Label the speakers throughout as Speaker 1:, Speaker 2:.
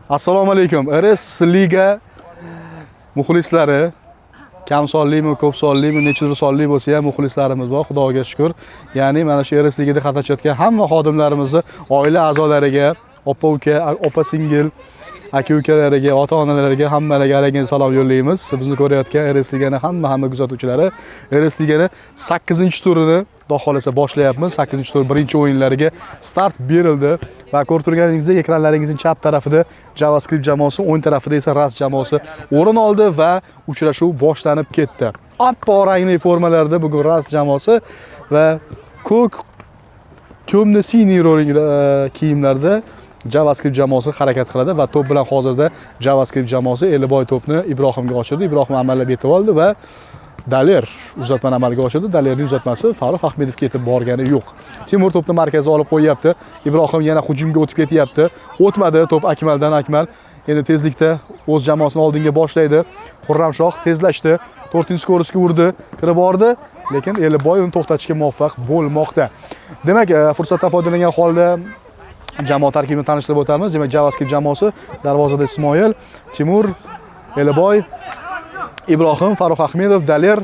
Speaker 1: Assalomu alaykum. RS Liga muxlislari, kam sonlimi, ko'p sonlimi, necha sonli bo'lsa ham muxlislarimiz bor, Xudoga shukr. Ya'ni mana shu RS Ligada qatnashayotgan hamma xodimlarimizni oila a'zolariga, opa-uka, opa-singil, aka-ukalariga, ota-onalariga hammalariga alaykum salom yo'llaymiz. Bizni ko'rayotgan RS Ligani hamma kuzatuvchilari, RS Ligani 8-turini Xudo xolasa boshlayapmiz. 8-tur birinchi o'yinlariga start berildi va ko'rib turganingizdek ekranlaringizning chap tarafida JavaScript jamoasi, o'ng tarafida esa Rust jamoasi o'rin oldi va uchrashuv boshlanib ketdi. Oppoq rangli formalarda bugun Rust jamoasi va ko'k ko'mni siniy kiyimlarda JavaScript jamoasi harakat qiladi va to'p bilan hozirda JavaScript jamoasi Eliboy to'pni Ibrohimga ochirdi. Ibrohim amallab yetib oldi va Daler uzatmani amalga oshirdi. Dalerning uzatmasi Farruh Ahmedovga yetib borgani yo'q. Timur to'pni markazga olib qo'yapti. Ibrohim yana hujumga o'tib ketyapti. O'tmadi to'p Akmaldan. Akmal endi tezlikda o'z jamoasini oldinga boshlaydi. Xurramshoh tezlashdi. 4-skorsga urdi, kirib bordi, lekin Eliboy uni to'xtatishga muvaffaq bo'lmoqda. Demak, fursatdan foydalangan holda jamoa tarkibini tanishtirib o'tamiz. Demak, JavaScript jamoasi darvozada Ismoil, Timur, Eliboy, Ibrohim, Farruh Ahmedov, Daler.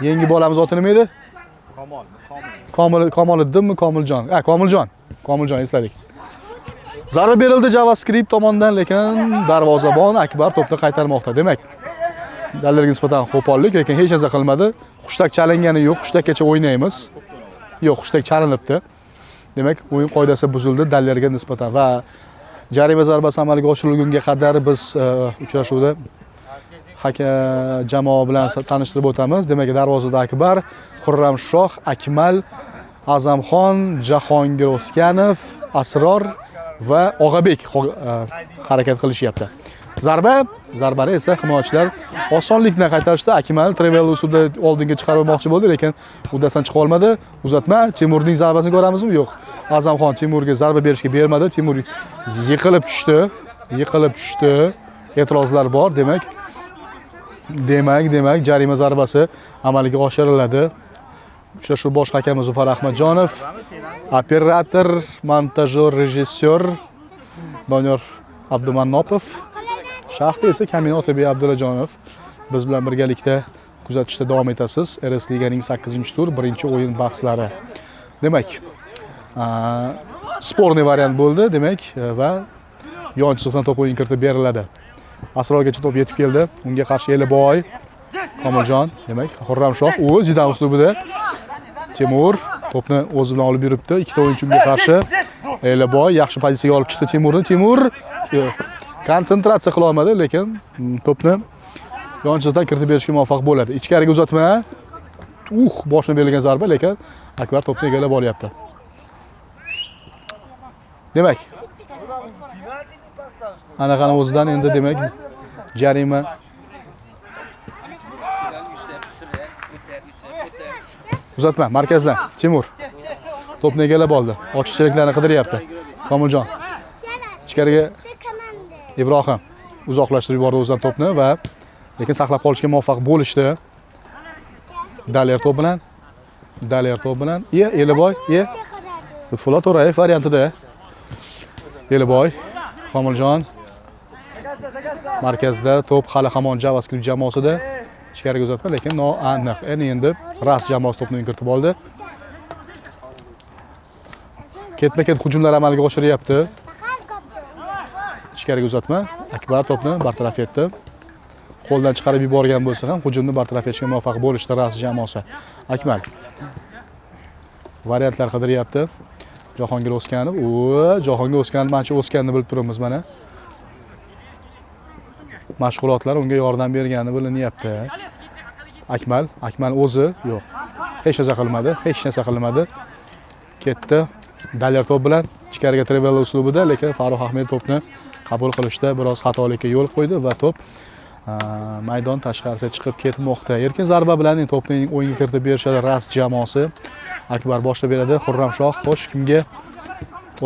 Speaker 1: Yangi bolamiz oti nima edi? Komoliddinmi, Komiljon? Komiljon esladik. Zarba berildi JavaScript tomonidan, lekin darvozabon Akbar to'pni qaytarmoqda. Demak, Dalerga nisbatan qo'pollik, lekin hech narsa qilmadi. Hushtak chalingani yo'q, hushtakkacha o'ynaymiz. Yo'q, hushtak chalinibdi. Demak, o'yin qoidasi buzildi Dalerga nisbatan va jarima zarbasi amalga oshirilgunga qadar biz uchrashuvda jamoa bilan tanishtirib o'tamiz. Demak, darvozada Akbar, Xurramshoh, Akmal, Azamxon, Jahongir Oskanov, Asror va Og'abek harakat qilishyapti. Zarbani esa himoyachilar osonlik bilan qaytarishdi. Akmal Travel usulda oldinga chiqarmoqchi bo'ldi, lekin uddasidan chiqa olmadi. Uzatma, Timurning zarbasini ko'ramizmi? Yo'q. Azamxon Timurga zarba berishga bermadi. Timur yiqilib tushdi. E'tirozlar bor, demak, jarima zarbasi amalga oshiriladi. Uchrashuv bosh hakami Zufar Ahmadjonov, operator, montajyor, rejissyor Doniyor Abdumannopov, shaxta esa Kamin Otabek Abdullajonov. Biz bilan birgalikda kuzatishda davom etasiz. RS Liganing 8-tur birinchi o'yin bahslari. Demak, sporniy variant bo'ldi, demak, va yon chiziqdan to'p o'yin kiritib beriladi. Asrorgacha to'p yetib keldi. Unga qarshi Eliboy, Komiljon, demak, Xurramshoh o'zidan uslubida Timur to'pni o'zi bilan olib yuribdi. Ikkita o'yinchi unga qarshi. Eliboy yaxshi pozitsiyaga olib chiqdi Timurni. Timur konsentratsiya qila olmadi, lekin to'pni yon chiziqdan kiritib berishga muvaffaq bo'ladi. Ichkariga uzatma. Boshdan berilgan zarba, lekin Akbar to'pni egallab olyapti. Demak, anaqani o'zidan endi demak jarima uzatma markazdan Timur to'pni egallab oldi. Ochiqchiliklarni qidiryapti. Komiljon ichkariga Ibrohim uzoqlashtirib yubordi o'zidan to'pni va lekin saqlab qolishga muvaffaq bo'lishdi. Daler to'p bilan. Eliboy, Lutfullo To'rayev variantida. Eliboy, Komiljon markazda to'p hali hamon JavaScript jamoasida. Ichkariga uzatma, lekin noaniq. Endi Rust jamoasi to'pni kiritib oldi. Ketma-ket hujumlar amalga oshiryapti. Ichkariga uzatma. Akbar to'pni bartaraf etdi. Qo'ldan chiqarib yuborgan bo'lsa ham hujumni bartaraf etishga muvaffaq bo'lishdi Rust jamoasi. Akmal variantlar qidiryapti. Jahongir Oskanov, Jahongir Oskanov ancha o'sganini bilib turibmiz mana. Mashg'ulotlar unga yordam bergani bilinyapti. Akmal o'zi yo'q. Hech narsa qilmadi. Ketdi. Daler to'p bilan ichkariga Travel uslubida, lekin Farruh Ahmed to'pni qabul qilishda biroz xatolikka yo'l qo'ydi va to'p maydon tashqarisiga chiqib ketmoqda. Erkin zarba bilan to'pni o'yinga kiritib berishadi Rust jamoasi. Akbar boshlab beradi. Xurramshoh xo'sh kimga?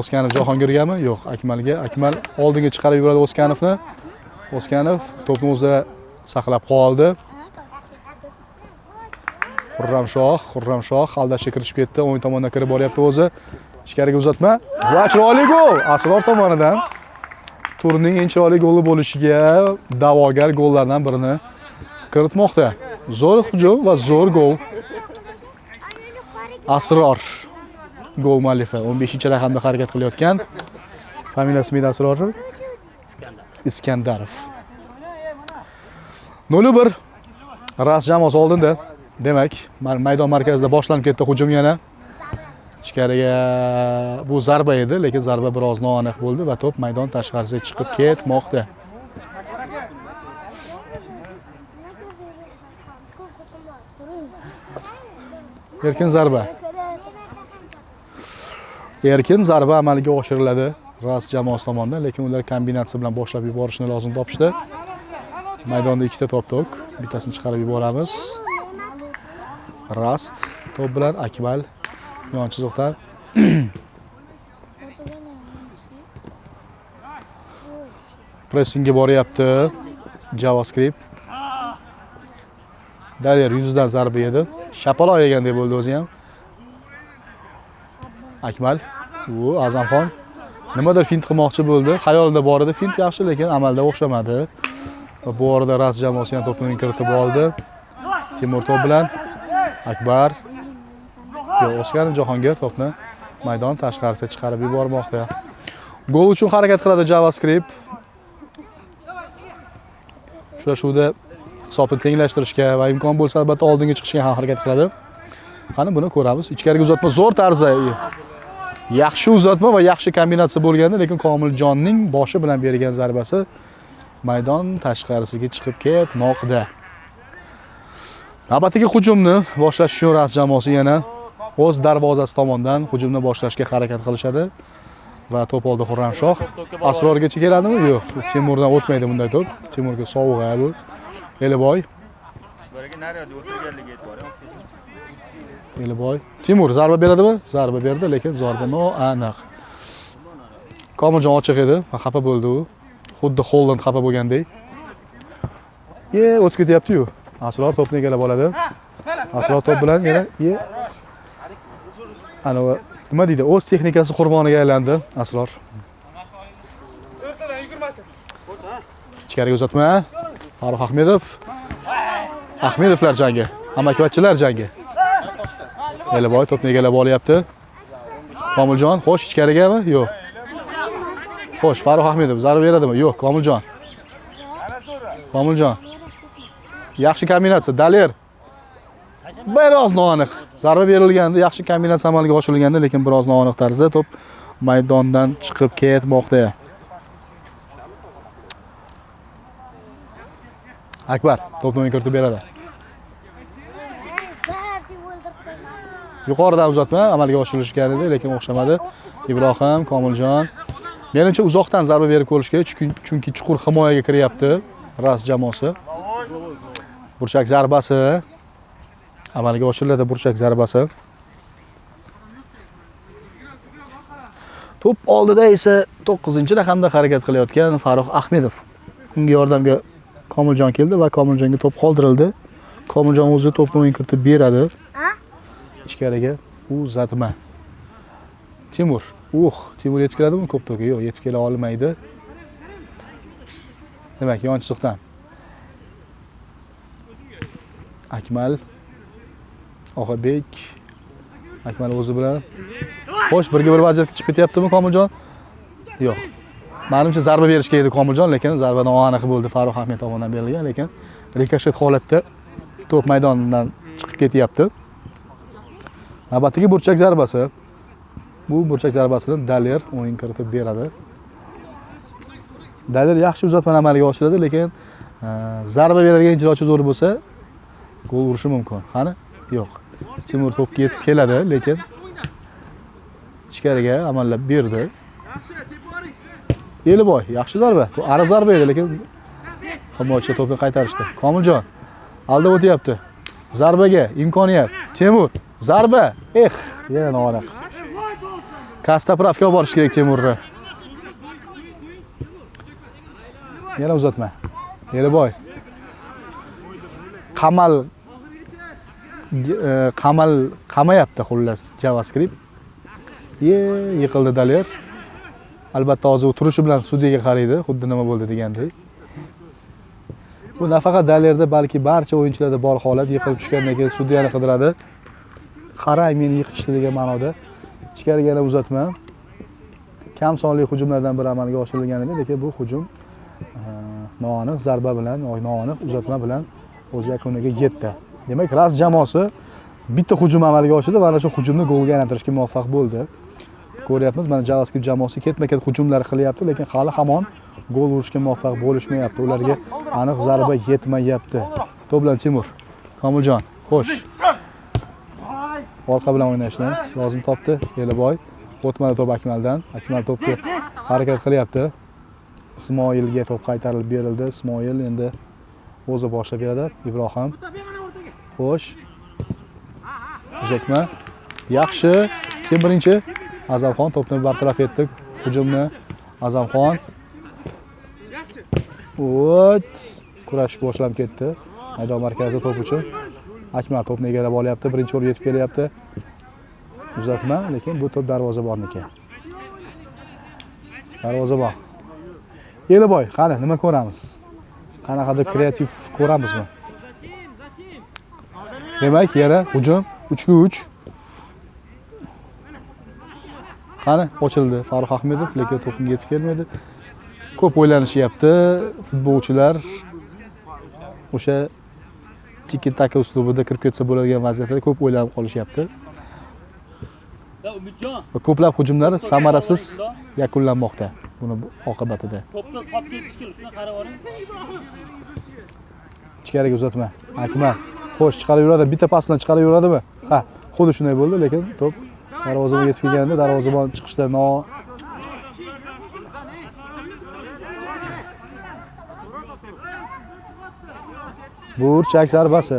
Speaker 1: Oskanov Jahongirgami? Yo'q, Akmalga. Akmal oldinga chiqarib yuboradi Oskanovni. Oskanov to'pni o'zida saqlab qoldi. Xurramshoh aldashga kirishib ketdi. O'yin tomondan kirib boryapti o'zi. Ichkariga uzatma va chiroyli gol Asror tomonidan. turning eng chiroyli goli bo'lishiga da'vogar gollardan birini kiritmoqda. Zo'r hujum va zo'r gol. Asror gol muallifi 15-raqamda harakat qilayotgan. Familiyasi nima Asror? Iskandarov. 0-1 Ras jamoasi oldinda. Demak, maydon markazida boshlanib ketdi hujum yana. Ichkariga bu zarba edi, lekin zarba biroz noaniq bo'ldi va to'p maydon tashqarisiga chiqib ketmoqda. Erkin zarba amalga oshiriladi Ras jamoasi tomonidan, lekin ular kombinatsiya bilan boshlab yuborishni lozim topishdi. Maydonda ikkita to'p, bittasini chiqarib yuboramiz. Rast to'p bilan Akmal yon chiziqdan pressingga boryapti JavaScript. Daler yuzidan zarba yedi. Shapaloq yegandek bo'ldi o'zi ham. Akmal, u Azamxon nimadir fint qilmoqchi bo'ldi. Xayolida bor edi fint yaxshi, lekin amalda o'xshamadi. Va bu orada Ras jamoasi ham to'pni kiritib oldi. Timur to'p bilan Akbar Oscar Jahongir to'pni maydon tashqarisiga chiqarib yubormoqda. Gol uchun harakat qiladi JavaScript. Shurashuvda hisobni tenglashtirishga va imkon bo'lsa albatta oldinga chiqishga ham harakat qiladi. Qani buni ko'ramiz. Ichkariga uzatma zo'r tarzda. Yaxshi uzatma va yaxshi kombinatsiya bo'lgandi, lekin Komiljonning boshi bilan bergan zarbasi maydon tashqarisiga chiqib ketmoqda. Navbatdagi hujumni boshlash uchun Ras jamoasi yana o'z darvozasi tomonidan hujumni boshlashga harakat qilishadi va to'p oldi Xurramshoh. Asrorgacha keladimi? Yo'q. Timurdan o'tmaydi bunday to'p. Timurga sovg'a bu. Eliboy. Eliboy. Timur zarba beradimi? Zarba berdi, lekin zarba noaniq. Komiljon ochiq edi va xafa bo'ldi u. Xuddi Holland xafa bo'lgandek. O'tib ketyapti-yu. Asror to'pni egallab oladi. Asror to'p bilan yana ana nima deydi? O'z texnikasi qurboniga aylandi Asror. Ichkariga uzatma. Farruh Ahmedov. Ahmedovlar jangi, amakivachchilar jangi. Eliboy to'pni egallab olyapti. Komiljon, xo'sh ichkarigami? Yo'q. Xo'sh, Farruh Ahmedov zarba beradimi? Yo'q, Komiljon. Komiljon. Yaxshi kombinatsiya, Daler. Biroz noaniq. Zarba berilganda, yaxshi kombinatsiya amalga oshirilganda, lekin biroz noaniq tarzda to'p maydondan chiqib ketmoqda. Akbar to'pni kiritib beradi. Yuqoridan uzatma amalga oshirishgan edi, lekin o'xshamadi. Ibrohim, Komiljon. Menimcha uzoqdan zarba berib ko'rish kerak, chunki chuqur himoyaga kiryapti Ras jamoasi. Burchak zarbasi amalga oshiriladi, burchak zarbasi. To'p oldida esa 9-raqamda harakat qilayotgan Farruh Ahmedov. Unga yordamga Komiljon keldi va Komiljonga to'p qoldirildi. Komiljon o'zi to'pni kiritib beradi. Ichkariga uzatma. Timur. Timur yetib keladimi ko'p to'pga? Yo'q, yetib kela olmaydi. Demak, yon chiziqdan Akmal Og'abek Akmal o'zi bilan. Xo'sh, birga bir vaziyatga chiqib ketyaptimi Komiljon? Yo'q. Menimcha zarba berish kerak edi Komiljon, lekin zarba noaniq bo'ldi Farruh Ahmedov tomonidan berilgan, lekin rikoshet holatda to'p maydondan chiqib ketyapti. Navbatdagi burchak zarbasi. Bu burchak zarbasini Daler o'yin kiritib beradi. Daler yaxshi uzatmani amalga oshiradi, lekin zarba beradigan ijrochi zo'r bo'lsa, gol urishi mumkin. Qani? Yo'q. Timur to'pga yetib keladi, lekin ichkariga amallab berdi. Eliboy, yaxshi zarba. Bu ara zarba edi, lekin himoyachi to'pni qaytarishdi. Komiljon aldab o'tyapti. Zarbaga imkoniyat. Timur, zarba. Yana noaniq. Kastapravga olib borish kerak Timurni. Yana uzatma. Eliboy. qamayapti xullas JavaScript. Yiqildi Daler. Albatta hozir u turishi bilan sudyaga qaraydi, xuddi nima bo'ldi degandek. Bu nafaqat Dalerda, balki barcha o'yinchilarda bor holat, yiqilib tushgandan keyin sudyani qidiradi. Qarang, meni yiqitishdi degan ma'noda. Ichkariga yana uzatma. Kam sonli hujumlardan biri amalga oshirilgan edi, lekin bu hujum noaniq zarba bilan, noaniq uzatma bilan o'z yakuniga yetdi. Demak, Ras jamoasi bitta hujum amalga oshirdi va ana shu hujumni golga aylantirishga muvaffaq bo'ldi. Ko'ryapmiz, mana JavaScript jamoasi ketma-ket hujumlar qilyapti, lekin hali hamon gol urishga muvaffaq bo'lishmayapti. Ularga aniq zarba yetmayapti. To'p bilan Timur. Komiljon, xo'sh. Orqa bilan o'ynashni lozim topdi Eliboy. O'tmadi to'p Akmaldan. Akmal to'pga harakat qilyapti. Ismoilga to'p qaytarilib berildi. Ismoil endi o'zi boshlab beradi. Ibrohim. Xo'sh. Uzatma. Yaxshi. Kim birinchi? Azamxon to'pni bartaraf etdi. Hujumni Azamxon. O't. Kurash boshlanib ketdi. Maydon markazida to'p uchun. Akmal to'pni egallab olyapti. Birinchi bo'lib yetib kelyapti. Uzatma, lekin bu to'p darvozabonniki. Darvozabon. Eliboy, qani nima ko'ramiz? Qanaqadir kreativ ko'ramizmi? Demak, yana hujum 3-3. Qani ochildi Farruh Ahmedov, lekin to'pga yetib kelmadi. Ko'p o'ylanishyapti futbolchilar. O'sha tiki-taka uslubida kirib ketsa bo'ladigan vaziyatlarda ko'p o'ylanib qolishyapti. Va ko'plab hujumlar samarasiz yakunlanmoqda buni oqibatida.
Speaker 2: To'pni topib ketishga shuni qarab oling.
Speaker 1: Ichkariga uzatma. Akmal xo'sh chiqarib yuradi, bitta pas bilan chiqarib yuradimi? Ha, xuddi shunday bo'ldi, lekin to'p darvozaga yetib kelganda darvozabon chiqishda burchak zarbasi.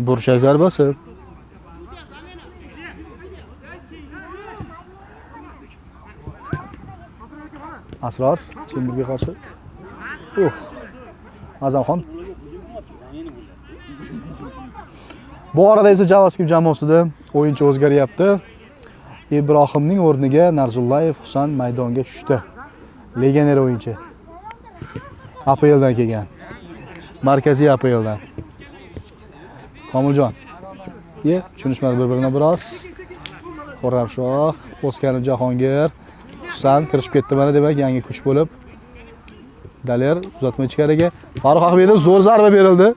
Speaker 1: Burchak zarbasi. Asror Timurga qarshi. Azamxon. Bu orada esa JavaScript jamoasida o'yinchi o'zgaryapti. Ibrohimning o'rniga Narzullayev Husan maydonga tushdi. Legioner o'yinchi. APLdan kelgan. Markaziy APLdan. Komiljon. Tushunishmadi bir-birini biroz. Qo'ramshoh, O'skanov Jahongir, Husan kirishib ketdi mana demak yangi kuch bo'lib. Daler uzatma ichkariga. Farruh Ahmedov zo'r zarba berildi.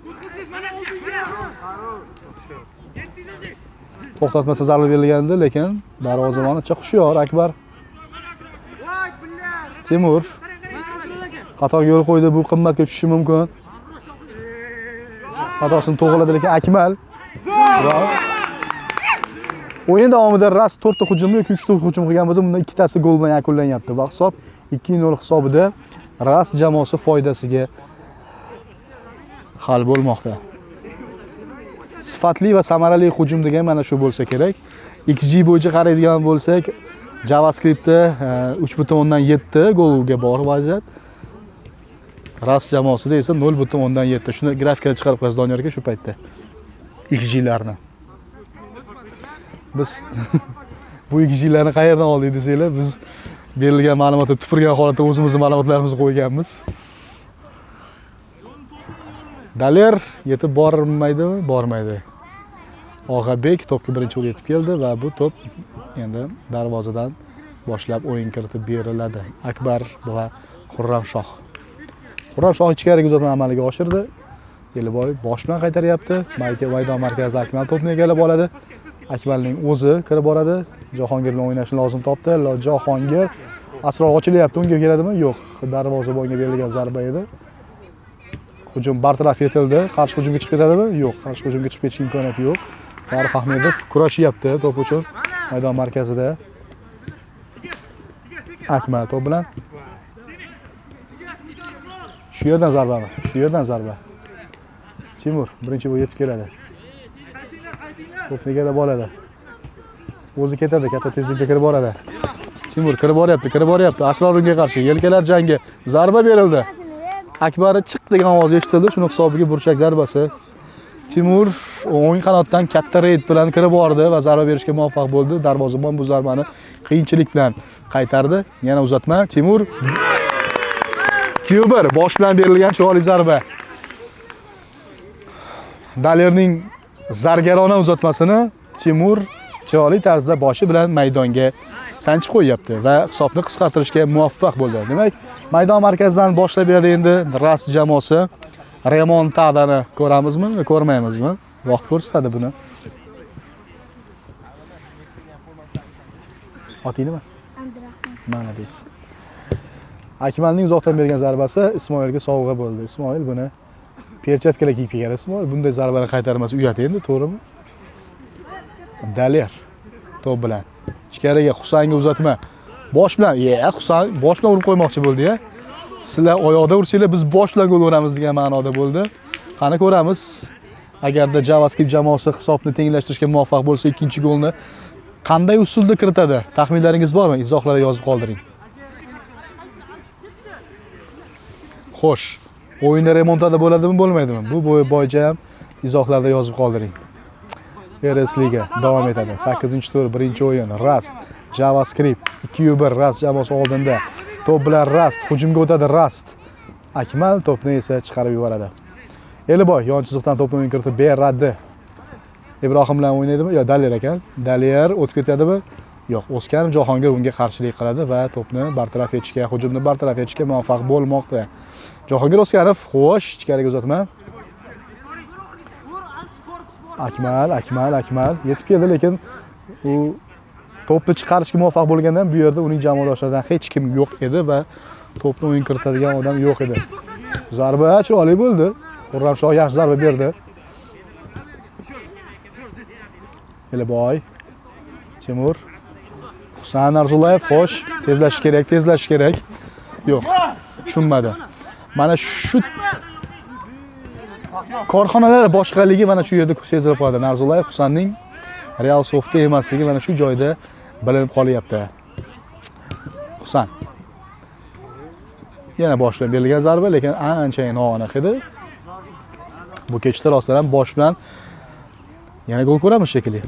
Speaker 1: To'xtatmasa zarba berilgandi, lekin darvozabon ancha hushyor Akbar. Timur xatoga yo'l qo'ydi, bu qimmatga tushishi mumkin. Xatosini to'g'riladi, lekin Akmal o'yin davomida Ras 4 ta hujum yoki 3 ta hujum qilgan bo'lsa, bundan ikkitasi gol bilan yakunlanyapti. Va hisob 2-0 hisobida Ras jamoasi foydasiga hal bo'lmoqda. Sifatli va samarali hujum degan mana shu bo'lsa kerak. XG bo'yicha qaraydigan bo'lsak, JavaScriptda 3.7 golga bor vaziyat. Ras jamoasida esa 0.7. Shuni grafikaga chiqarib qo'yasiz Doniyor aka shu paytda. XG larni. Biz bu XGlarni qayerdan oldik desanglar, biz berilgan ma'lumotni tupurgan holatda o'zimizning ma'lumotlarimizni qo'yganmiz. Daler yetib bormaydimi? Bormaydi. Og'abek to'pga birinchi bo'lib yetib keldi va bu to'p endi darvozadan boshlab o'yin kiritib beriladi. Akbar va Xurramshoh. Xurramshoh ichkariga uzatma amalga oshirdi. Eliboy bosh bilan qaytaryapti. Maydon markazida Akmal to'pni egallab oladi. Akmalning o'zi kirib boradi. Jahongir bilan o'ynashni lozim topdi. Jahongir asror ochilyapti. Unga keladimi? Yo'q. Darvozabonga berilgan zarba edi. Hujum bartaraf etildi. Qarshi hujumga chiqib ketadimi? Yo'q. Qarshi hujumga chiqib ketish imkoniyati yo'q. Farruh Ahmedov kurashyapti to'p uchun maydon markazida. Akmal to'p bilan. Shu yerdan zarbami? Shu yerdan zarba. Timur birinchi bo'lib yetib keladi. To'pni egallab oladi. O'zi ketadi, katta tezlikda kirib boradi. Timur kirib boryapti. Asror unga qarshi yelkalar jangi zarba berildi. Akbar chiq degan ovoz eshitildi. Shuni hisobiga burchak zarbasi. Timur o'ng qanotdan katta reyd bilan kirib bordi va zarba berishga muvaffaq bo'ldi. Darvozabon bu zarbani qiyinchilik bilan qaytardi. Yana uzatma. Timur 2-1 bosh bilan berilgan chiroyli zarba. Dalerning zargarona uzatmasini Timur chiroyli tarzda boshi bilan maydonga sanchib qo'yapti va hisobni qisqartirishga muvaffaq bo'ldi. Demak, maydon markazidan boshlab beradi endi Rast jamoasi. Remontadani ko'ramizmi, ko'rmaymizmi? Vaqt ko'rsatadi buni. Oting nima? Abdurahmon. Mana deysiz. Akmalning uzoqdan bergan zarbasi Ismoilga sovg'a bo'ldi. Ismoil buni perchatkalar kiyib kelgan. Ismoil bunday zarbani qaytarmasa uyat endi, to'g'rimi? Daler to'p bilan ichkariga Husanga uzatma. Bosh bilan, Husan bosh bilan urib qo'ymoqchi bo'ldi-ya. Sizlar oyoqda ursanglar biz bosh bilan gol uramiz degan ma'noda bo'ldi. Qani ko'ramiz. Agarda JavaScript jamoasi hisobni tenglashtirishga muvaffaq bo'lsa, ikkinchi golni qanday usulda kiritadi? Taxminlaringiz bormi? Izohlarda yozib qoldiring. Xo'sh, o'yinda remontada bo'ladimi, bo'lmaydimi? Bu bo'yicha ham izohlarda yozib qoldiring. RS Liga davom etadi. 8-tur, birinchi o'yin Rast, JavaScript 2-1 Rast jamoasi oldinda. To'p bilan Rast hujumga o'tadi. Rast Akmal to'pni esa chiqarib yuboradi. Eliboy yon chiziqdan to'pni o'yin kiritib beradi. Ibrohim bilan o'ynaydimi? Yo, Daler ekan. Daler o'tib ketadimi? Yo'q, O'skanov Jahongir unga qarshilik qiladi va to'pni bartaraf etishga, hujumni bartaraf etishga muvaffaq bo'lmoqda. Jahongir O'skanov, xo'sh, ichkariga uzatma. Akmal yetib keldi, lekin u to'pni chiqarishga muvaffaq bo'lgandan bu yerda uning jamoadoshlaridan hech kim yo'q edi va to'pni o'yin kiritadigan odam yo'q edi. Zarba chiroyli bo'ldi. Xurramshoh yaxshi zarba berdi. Eliboy, Timur, Husan Narzulayev, xo'sh, tezlashish kerak. Yo'q, tushunmadi. Mana shu korxonalar boshqaligi mana shu yerda sezilib qoladi. Narzulayev Husanning Real Softda emasligi mana shu joyda bilinib qolyapti. Husan. Yana bosh bilan berilgan zarba, lekin ancha noaniq edi. Bu kechda rostdan ham bosh bilan yana gol ko'ramiz shekilli.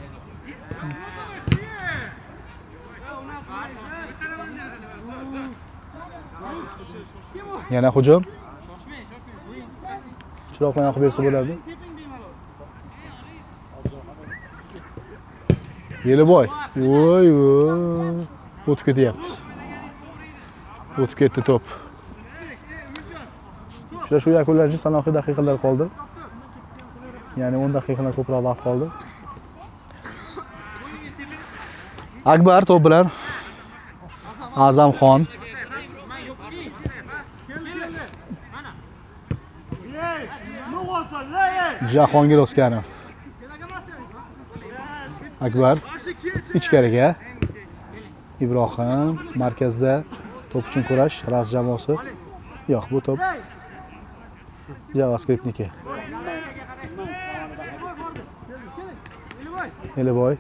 Speaker 1: Yana hujum. Chiroq bilan yoqib bersa bo'lardi. Yeliboy. Voy, o'tib ketyapti. O'tib ketdi to'p. Shu yakunlanishi sanoqli daqiqalar qoldi. Ya'ni 10 daqiqadan ko'proq vaqt qoldi. Akbar to'p bilan Azamxon. Jahongir O'skanov. Akbar ichkariga. Ibrohim markazda to'p uchun kurash, Ras jamoasi. Yo'q, bu to'p JavaScriptniki. Eliboy.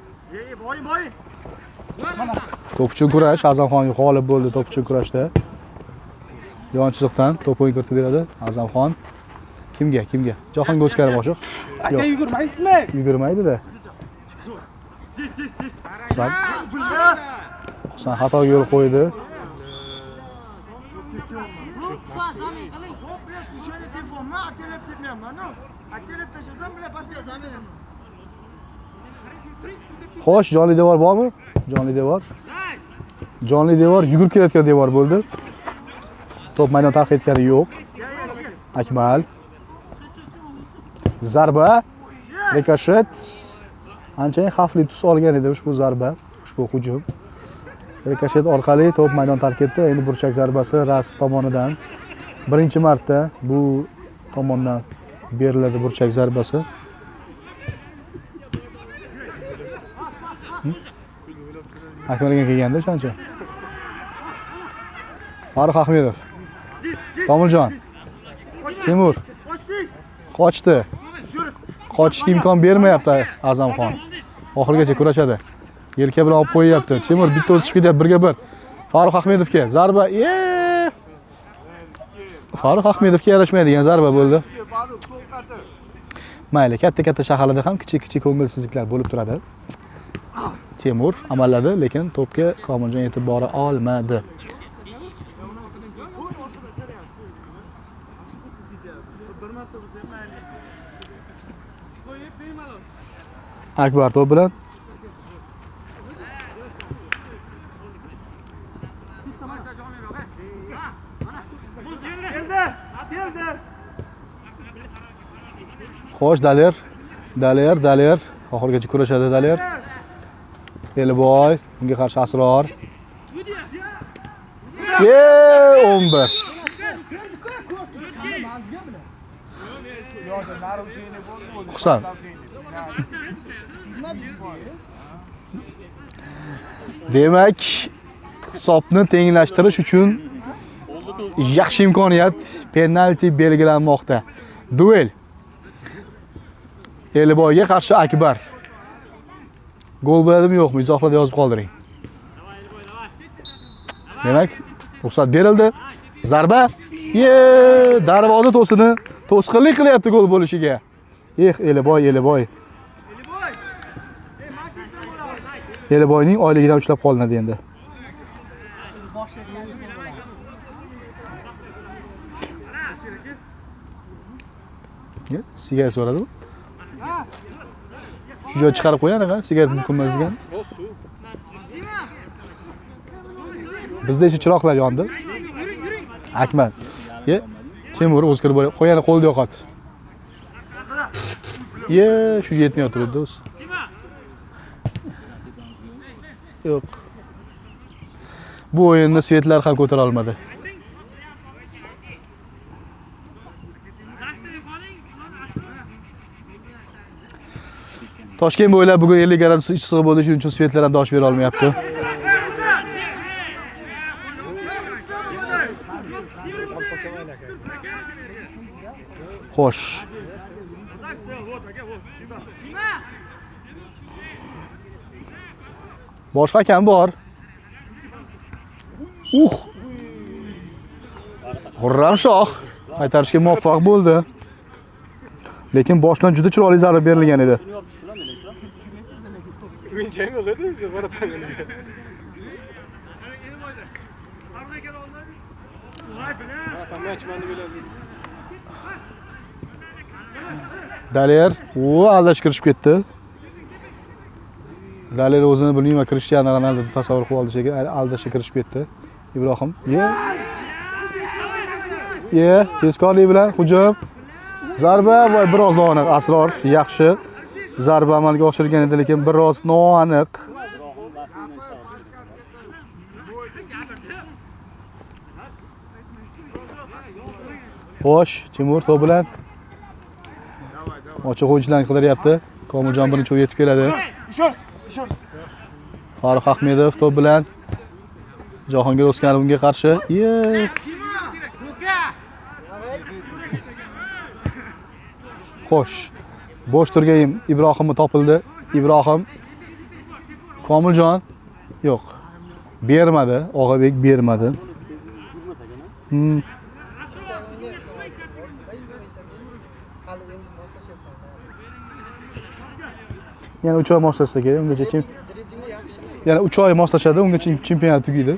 Speaker 1: To'p uchun kurash, Azamxon g'olib bo'ldi to'p uchun kurashda. Yon chiziqdan to'p o'yin kiritib beradi Azamxon. Kimga? Jahongir O'skanov oshiq.
Speaker 3: Aka yugurmaysizmi?
Speaker 1: Yugurmaydi-da. Husan xatoga yo'l qo'ydi. Xo'sh, jonli devor bormi? Jonli devor yugurib kelayotgan devor bo'ldi. To'p maydon tark etgani yo'q. Akmal. Zarba. Rikoshet. Ancha xavfli tus olgan edi ushbu zarba, ushbu hujum. Rikoshet orqali to'p maydon tark etdi. Endi burchak zarbasi Ras tomonidan birinchi marta bu tomondan beriladi burchak zarbasi. Akmalga kelganda o'shancha. Farruh Ahmedov. Komiljon. Timur. Qochdi. Qochishga imkon bermayapti Azamxon. Oxirgacha kurashadi. Yelka bilan olib qo'yyapti. Timur bitta o'zi chiqib ketyapti 1-1. Farruh Ahmedovga zarba. Farruh Ahmedovga yarashmaydigan zarba bo'ldi. Mayli, katta shaharlarda ham kichik ko'ngilsizliklar bo'lib turadi. Temur amalladi, lekin to'pga Komiljon yetib bora olmadi. Akbar to'p bilan xo'sh, Daler. Oxirigacha kurashadi Daler. Eliboy, unga qarshi Asror. 11. Husan. Demak, hisobni tenglashtirish uchun yaxshi imkoniyat, penalti belgilanmoqda. Duel. Eliboyga qarshi Akbar. Gol bo'ladimi yo'qmi? Izohlarda yozib qoldiring. Demak, ruxsat berildi. Zarba. Darvoza to'sini to'sqinlik qilyapti gol bo'lishiga. Eliboy. Eliboyning oyligidan ushlab qolinadi endi. Sigaret so'radimi? Shu joy chiqarib qo'ygan, sigaret mumkinmas degan. Bizda esa chiroqlar yondi. Akmal. Temur o'zgarib qo'ygan qo'lda yo'qotdi. Shu yetmayapti do'st. Yo'q. Bu o'yinni Svetlar ham ko'tara olmadi. Toshkent bo'ylab bugun 50 gradus issiq bo'ldi, shuning uchun Svetlar ham dosh bera olmayapti. Xo'sh. Boshqa kam bor. Xurramshoh qaytarishga muvaffaq bo'ldi. Lekin boshdan juda chiroyli zarba berilgan edi. Daler, aldash kirishib ketdi. Daler o'zini bilmayman, Cristiano Ronaldo tasavvur qilib oldi shekilli, aldashga kirishib ketdi. Ibrohim, tezkorlik bilan hujum. Zarba va biroz noaniq. Asror yaxshi zarba amalga oshirgan edi, lekin biroz noaniq. Xo'sh, Timur to'p bilan ochiq o'yinchilarni qidiryapti. Komiljon birinchi o'y yetib keladi. Farruh Ahmedov to'p bilan Jahongir O'skanovga qarshi. Xo'sh. Bo'sh turgan Ibrohimni topildi. Ibrohim Komiljon yo'q. Bermadi, Og'abek bermadi. Yana 3 oy moslashsa kerak, ungacha yana 3 oy moslashadi, ungacha chempionat tugaydi.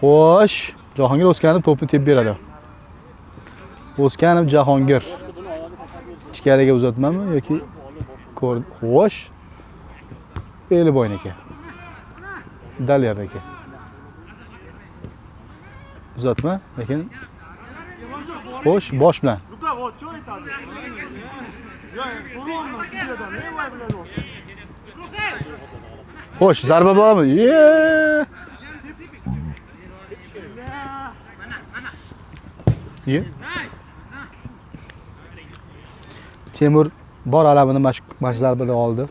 Speaker 1: Xo'sh, Jahongir O'skanov to'pni tepib beradi. O'skanov Jahongir. Ichkariga uzatmami yoki xo'sh. Eliboyniki. Dalyarniki. Uzatma, lekin xo'sh, bosh bilan. Xo'sh, zarba bormi? Temur bor alamini mash zarbada oldi.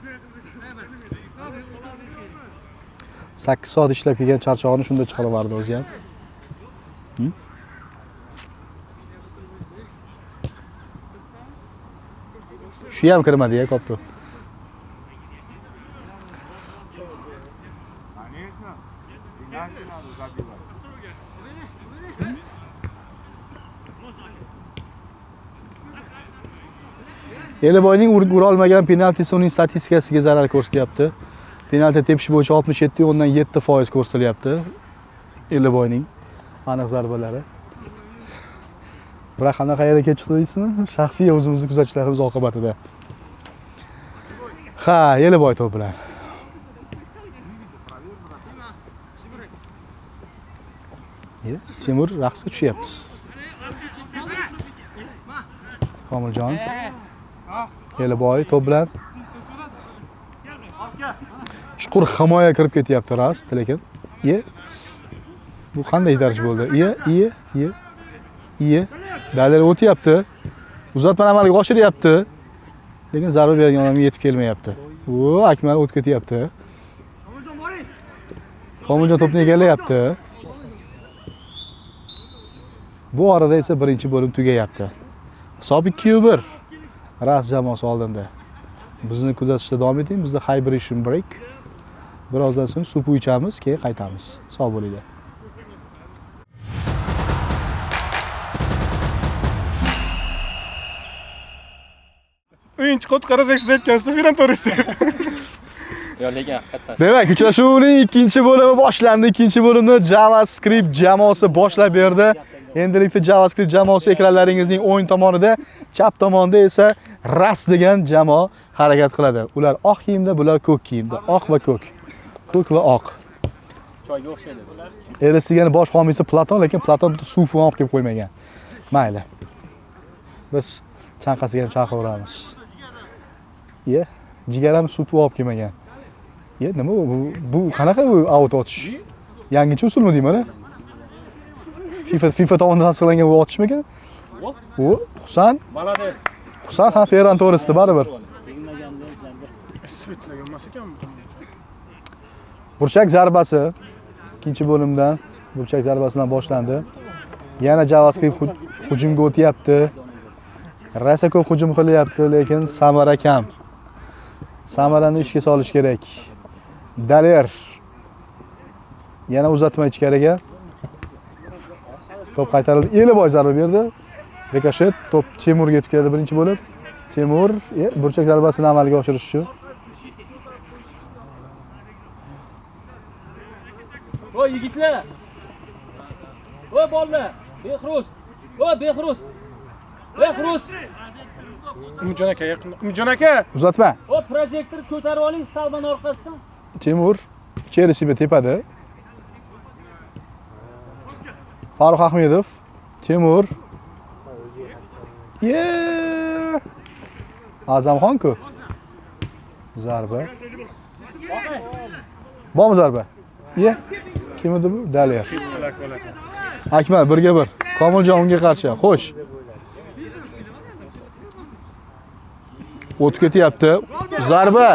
Speaker 1: 8 soat ishlab kelgan charchog'ini shunda chiqarib yubordi o'zi ham. Shu ham kirmadi-ya, kopto. Eliboyning ura olmagan penaltisi uning statistikasiga zarar ko'rsatyapti. Penalti tepish bo'yicha 67.7% ko'rsatilyapti. Eliboyning aniq zarbalari. Biroq qanaqa yerga kelib chiqdi deysizmi? Shaxsiy o'zimizni kuzatishlarimiz oqibatida. Ha, Eliboy to'p bilan. Temur raqsga tushyapti. Komiljon. Eliboy to'p bilan. Chuqur himoya kirib ketyapti rost, lekin bu qanday daraj bo'ldi? Dalil o'tyapti. Uzatmani amalga oshiryapti. Lekin zarba bergan odamga yetib kelmayapti. Akmal o'tib ketyapti. Komiljon to'pni egallayapti. Bu orada esa birinchi bo'lim tugayapti. Hisob 2-1. Ras jamoasi oldinda. Bizni kuzatishda davom eting. Bizda hydration break. Birozdan so'ng suv ichamiz, keyin qaytamiz. Sog' bo'linglar.
Speaker 3: O'yinchi qotqarasak siz aytgansiz, filan to'g'risi.
Speaker 2: Yo, lekin haqiqatan.
Speaker 1: Demak, uchrashuvning ikkinchi bo'limi boshlandi. Ikkinchi bo'limni JavaScript jamoasi boshlab berdi. Endilikda JavaScript jamoasi ekranlaringizning o'ng tomonida, chap tomonda esa Ras degan jamoa harakat qiladi. Ular oq kiyimda, bular ko'k kiyimda. Oq va ko'k. Ko'k va oq.
Speaker 2: Choyga o'xshaydi bular.
Speaker 1: Eresiganing bosh homiysi Platon, lekin Platon bitta suv olib kelib qo'ymagan. Mayli. Biz chanqasiga ham chaqiravamiz. Jigaram suv olib kelmagan. Nima bu qanaqa bu aut otish? Yangicha usulmi deyman, ha? FIFA tomonidan tasdiqlangan bu otishmi ekan? Husan.
Speaker 2: Malades.
Speaker 1: Husan ham Ferran to'g'risida baribir.
Speaker 3: Svetlagan emas ekan.
Speaker 1: Burchak zarbasi ikkinchi bo'limdan burchak zarbasidan boshlandi. Yana JavaScript hujumga o'tyapti. Rosa ko'p hujum qilyapti, lekin samara kam. Samarani ishga solish kerak. Daler yana uzatma ichkariga. To'p qaytarildi. Eliboy zarba berdi. Rikoshet to'p Temurga yetib keldi birinchi bo'lib. Temur burchak zarbasini amalga oshirish uchun.
Speaker 2: Voy yigitlar. Voy bolalar. Behruz. Voy Behruz. Behruz.
Speaker 3: Umidjon aka yaqin. Umidjon aka.
Speaker 1: Uzatma.
Speaker 2: Voy projektor ko'tarib oling stalban orqasidan.
Speaker 1: Temur Cherisiga tepada. Farruh Ahmedov. Temur. Azamxon-ku. Zarba. Bormi zarba? Kim edi bu? Daler. Akmal 1-1. Komiljon unga qarshi. Xo'sh. O'tib ketyapti. Zarba.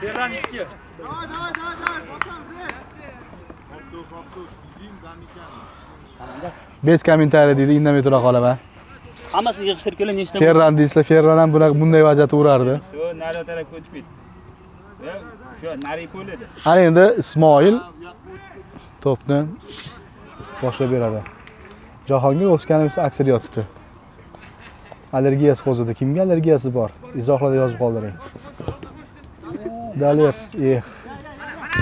Speaker 2: Ferran 2.
Speaker 1: Bez kommentariy deydi, indamay tura qolaman.
Speaker 2: Hammasini yig'ishtirib kelin, nechta
Speaker 1: Ferran deysizlar, Ferran ham bunday vaziyatda urardi.
Speaker 4: Shu nari tarafga o'tib ketdi. Shu nari qo'ladi.
Speaker 1: Ana endi Ismoil to'pni boshlab beradi. Jahongir O'skanov aksir yotibdi. Allergiyasi qo'zidi. Kimga allergiyasi bor? Izohlarda yozib qoldiring. Daler,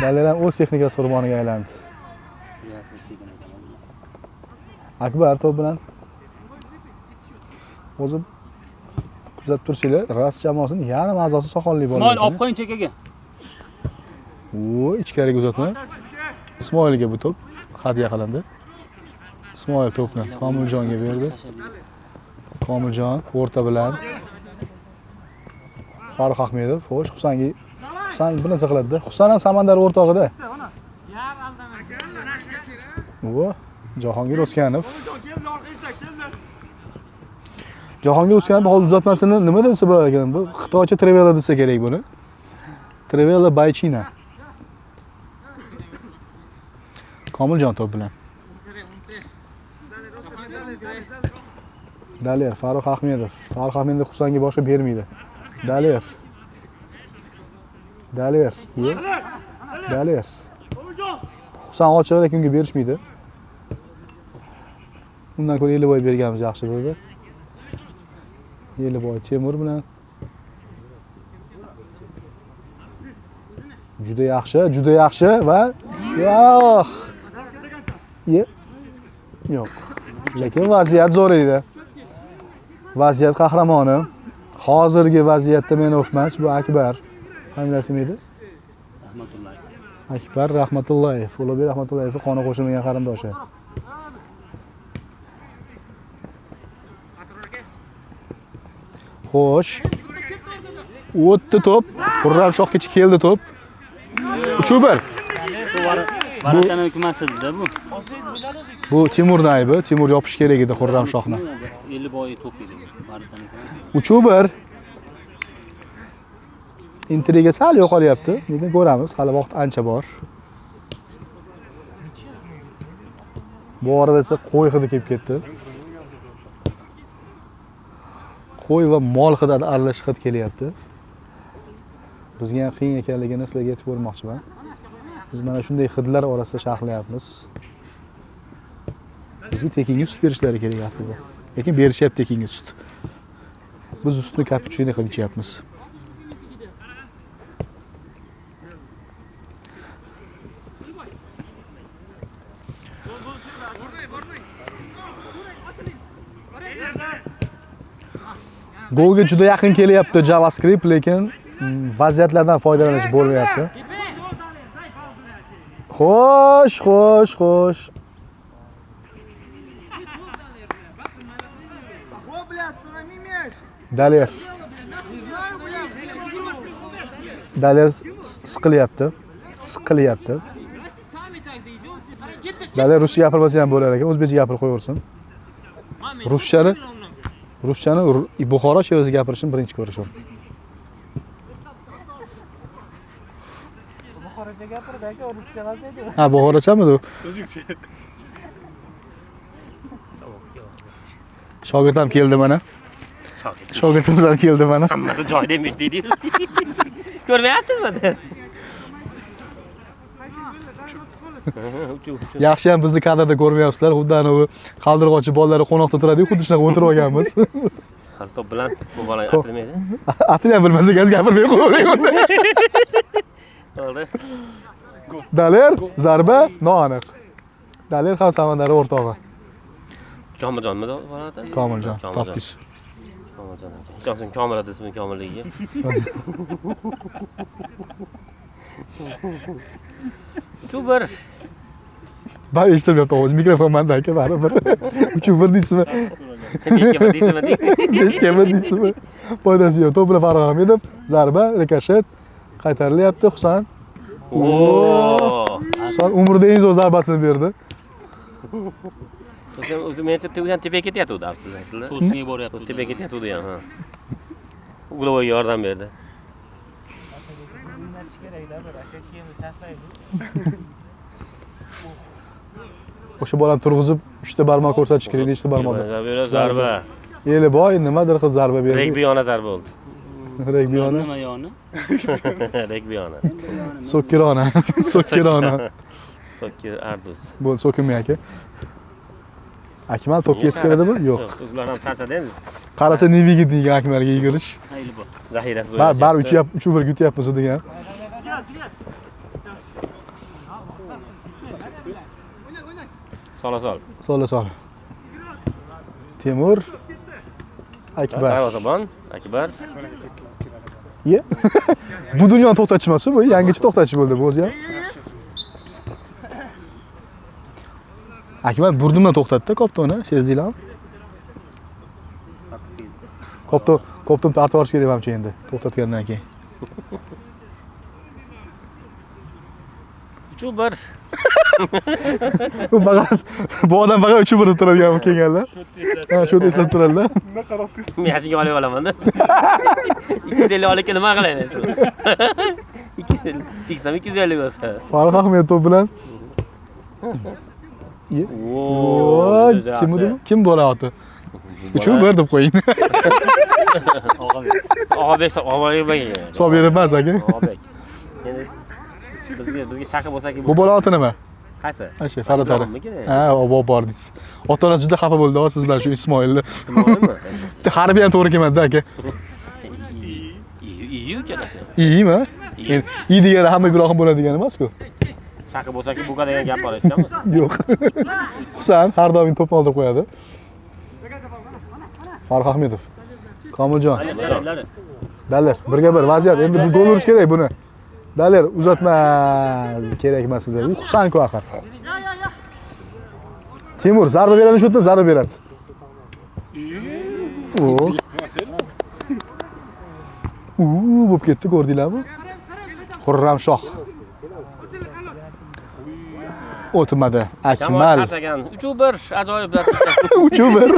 Speaker 1: Daler ham o'z texnikasi qurboniga aylandi. Akbar to'p bilan o'zi kuzatib tursanglar, Ras jamoasining yarim a'zosi soqolli bo'ladi.
Speaker 2: Ismoil olib qo'ying chekaga.
Speaker 1: Ichkariga uzatma. Ismoilga bu to'p hadya qilindi. Ismoil to'pni Komiljonga berdi. Komiljon o'rta bilan Farruh Ahmedov, xo'sh, Husan bir narsa qiladi-da. Husan ham Samandar o'rtog'ida. Jahongir O'skanov. Jahongir O'skanov hozir uzatmasini nima desa bo'lar ekan? Bu xitoycha Trevela desa kerak buni. Trevela Baychina. Komiljon to'p bilan. Daler, Farruh Ahmedov. Farruh Ahmedov Husanga boshqa bermaydi. Daler. Daler. Husan ochiq lekin unga berishmaydi. Undan ko'ra Eliboy berganimiz yaxshi bo'ldi. Yeliboy Temur bilan juda yaxshi va yo'q. Yo'q. Lekin vaziyat zo'r edi. Vaziyat qahramoni. Hozirgi vaziyatda men of match bu Akbar. Familiyasi nima edi?
Speaker 2: Rahmatulloh.
Speaker 1: Akbar Rahmatullayev. Ulug'bek Rahmatullayevning qoni qo'shilmagan qarindoshi. Xo'sh. O'tdi to'p. Xurramshohgacha keldi to'p. 3-1.
Speaker 2: Barakani hukmasida bu.
Speaker 1: Bu Timurning aybi. Timur yopish kerak edi Xurramshohni.
Speaker 2: 50 boyi to'p edi. Barakani hukmasida.
Speaker 1: 3-1. Intriga sal yo'qolyapti. Lekin ko'ramiz, hali vaqt ancha bor. Bu orada esa qo'y hidi kelib ketdi. Qo'y va mol hidi aralash hid kelyapti. Bizga ham qiyin ekanligini sizlarga aytib o'tmoqchiman. Biz mana shunday hidlar orasida sharhlayapmiz. Bizga tekinga sut berishlari kerak aslida. Lekin berishyapti tekinga sut. Biz sutni kapuchino qilib ichyapmiz. Golga juda yaqin kelyapti JavaScript, lekin vaziyatlardan foydalanish bo'lmayapti. Xo'sh. Daler siqilyapti. Daler ruscha gapirmasa ham bo'lar ekan, o'zbekcha gapirib qo'yaversin. Ruschani Buxoro shevasida gapirishni birinchi ko'rishim.
Speaker 3: Buxorocha gapirdi aka, ruscha emas edi.
Speaker 1: Ha, Buxorochamidi u?
Speaker 3: Tojikcha.
Speaker 1: Shogird ham keldi mana. Shogirdimiz ham keldi mana.
Speaker 2: Hammasi joyida emish deydi. Ko'rmayapsizmi?
Speaker 1: Yaxshi ham bizni kadrda ko'rmayapsizlar. Xuddi anavi qaldirg'ochi bolalar qo'noqda turadi-ku, xuddi shunaqa o'tirib olganmiz.
Speaker 5: Hozir to'p bilan bu bola atilmaydi.
Speaker 1: Atini ham bilmasangiz gapirmay qo'yavering unda.
Speaker 5: Oldi.
Speaker 1: Daler zarba noaniq. Daler ham Samandari o'rtog'i.
Speaker 5: Komiljonmi bolada?
Speaker 1: Komiljon, topdingiz.
Speaker 5: Komiljon aka. Jo'xsin Komil ismi Komilligiga. Chubar.
Speaker 1: Ben eshitmayapti ovoz. Mikrofon menda aka, baribir. 3-1 deysizmi? 5-1 deysizmi? Foydasi yo'q. To'p bilan Farruh Ahmedov zarba, rikoshet qaytarilyapti. Husan. Husan umrida eng zo'r zarbasini berdi.
Speaker 5: O'zi mencha tepaga ketyapti aslida.
Speaker 2: To'siniga boryapti.
Speaker 5: Tepaga ketyapti ham, ha. Ulovoy yordam berdi.
Speaker 1: O'sha bolani turg'izib 3 ta barmoq ko'rsatish kerak, 3 ta barmoqda.
Speaker 5: Zarba.
Speaker 1: Yeliboy nimadir qilib zarba berdi.
Speaker 5: Regbiyona zarba bo'ldi.
Speaker 1: Regbiyona.
Speaker 2: Nima yoni?
Speaker 5: Regbiyona.
Speaker 1: Sokkirona. Sokkirona.
Speaker 5: Sokkir Ardus.
Speaker 1: Bo'ldi, so'kinmay aka. Akmal to'pga yetib keladimi? Yo'q.
Speaker 5: Ular ham tanchada endi.
Speaker 1: Qarasa Nevigidning Akmalga yugurish.
Speaker 2: Hayli bu.
Speaker 5: Zahirasiz
Speaker 1: Bar 3-1 yutyapmiz degan. Sol. Temur. Akbar.
Speaker 5: Darvozabon, Akbar.
Speaker 1: Ye. Bu dunyoni to'xtatish emas bu, yangicha to'xtatish bo'ldi bu o'zi ham. Akbar burdimdan to'xtatdi koptoni, sezdinglarmi? Kopton tartib olish kerak hamcha endi, to'xtatgandan keyin.
Speaker 5: Chubar.
Speaker 1: Bu odam faqat 3-1 deb turadigan kelganlar. Ha, shu eslab turadilar.
Speaker 3: Nima qarab turibsiz?
Speaker 5: Men yaxshiga olib olaman-da. 250 olib nima qilayapsiz? 250 bo'lsa.
Speaker 1: Farruh Ahmedov to'p bilan. Kim bo'layapti? 3-1 deb qo'ying.
Speaker 5: Og'abek.
Speaker 1: Hisob berib emas aka.
Speaker 5: Og'abek. Endi bizga shaka bo'lsa-ki
Speaker 1: bu bo'layapti nima?
Speaker 5: Qaysi?
Speaker 1: Asha Faradari.
Speaker 5: Ibrohimniki?
Speaker 1: Ha, olib bordingiz. Ota-ona juda xafa bo'ldi sizlar shu Ismoilni.
Speaker 5: Ismoilmi?
Speaker 1: Harbi ham to'g'ri kelmadi aka.
Speaker 5: Iyi uchalasi.
Speaker 1: Iyimi? İyi degani hamma Ibrohim bo'ladi degani emas-ku.
Speaker 5: Shaqi bo'lsa-ki, buqa degan gap bor eshitdingmi?
Speaker 1: Yo'q. Husan har doim to'p oldirib qo'yadi. Farruh Ahmedov. Komiljon. Daler, birga bir vaziyat. Endi bu gol urish kerak buni. Daler uzatmas kerak emas edi. Husan-ku axir. Timur zarba beradi shu yerda, zarba beradi. Bo'lib ketdi, ko'rdinglarmi? Xurramshoh. O'tmadi. Akmal.
Speaker 5: 3-1 ajoyib.
Speaker 1: 3-1.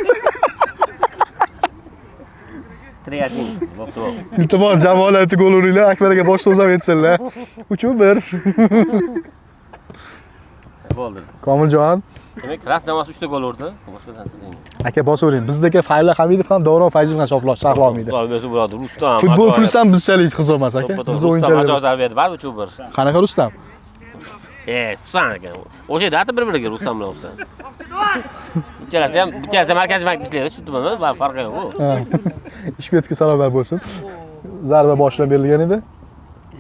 Speaker 5: Triatin. Bo'pti.
Speaker 1: Iltimos jamoalarga gol uringlar, Akbarga bosh so'zlab aytsinlar. 3-1.
Speaker 5: Bo'ldi.
Speaker 1: Komiljon.
Speaker 5: Demak, Ras jamoasi 3 ta gol urdi. Boshqa narsa deyman.
Speaker 1: Aka bosavering. Bizdagi Fayla Hamidov ham Davron Fayzov ham sharhlab olmaydi.
Speaker 5: Bo'lmasa bo'ladi. Rustam.
Speaker 1: Futbol plus ham bizchalik hisob emas aka. Biz o'yinchilar.
Speaker 5: Ajoyib zarba berdi, bari 3-1.
Speaker 1: Qanaqa Rustam?
Speaker 5: Husan ekan. O'sha yerda bir-biriga Rustam bilan Husan. Ikkalasi markaziy bankda ishlaydi, shu nima, farqi yo'q.
Speaker 1: Ha. Ishbetga salomlar bo'lsin. Zarba boshlab berilgan edi.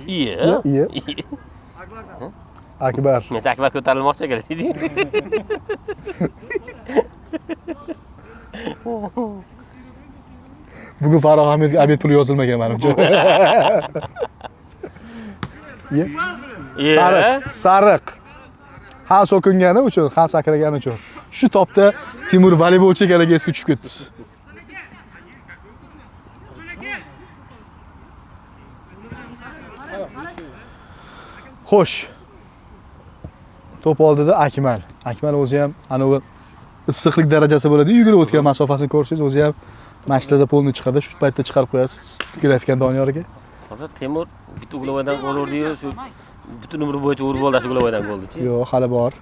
Speaker 5: Iyi.
Speaker 1: Akbar.
Speaker 5: Men Akbar ko'tarilmoqchi ekan dedi.
Speaker 1: Bugun Farruh Ahmedga obed puli yozilmagan menimcha. Sariq. Ham so'kingani uchun, ham sakragani uchun. Shu topda Timur voleybolchi ekanligi esga tushib ketdi. Xo'sh. To'p oldida Akmal. Akmal o'zi ham ana u issiqlik darajasi bo'ladi, yugurib o'tgan masofasini ko'rsangiz, o'zi ham mashtada polni chiqadi, shu paytda chiqarib qo'yasiz. Grafikdan Doniyorga.
Speaker 5: Hozir Temur bitta ulovoydan gol urdi-yu, shu butun umri bo'yicha urib oldi shu ulovoydan golni-chi.
Speaker 1: Yo'q, hali bor.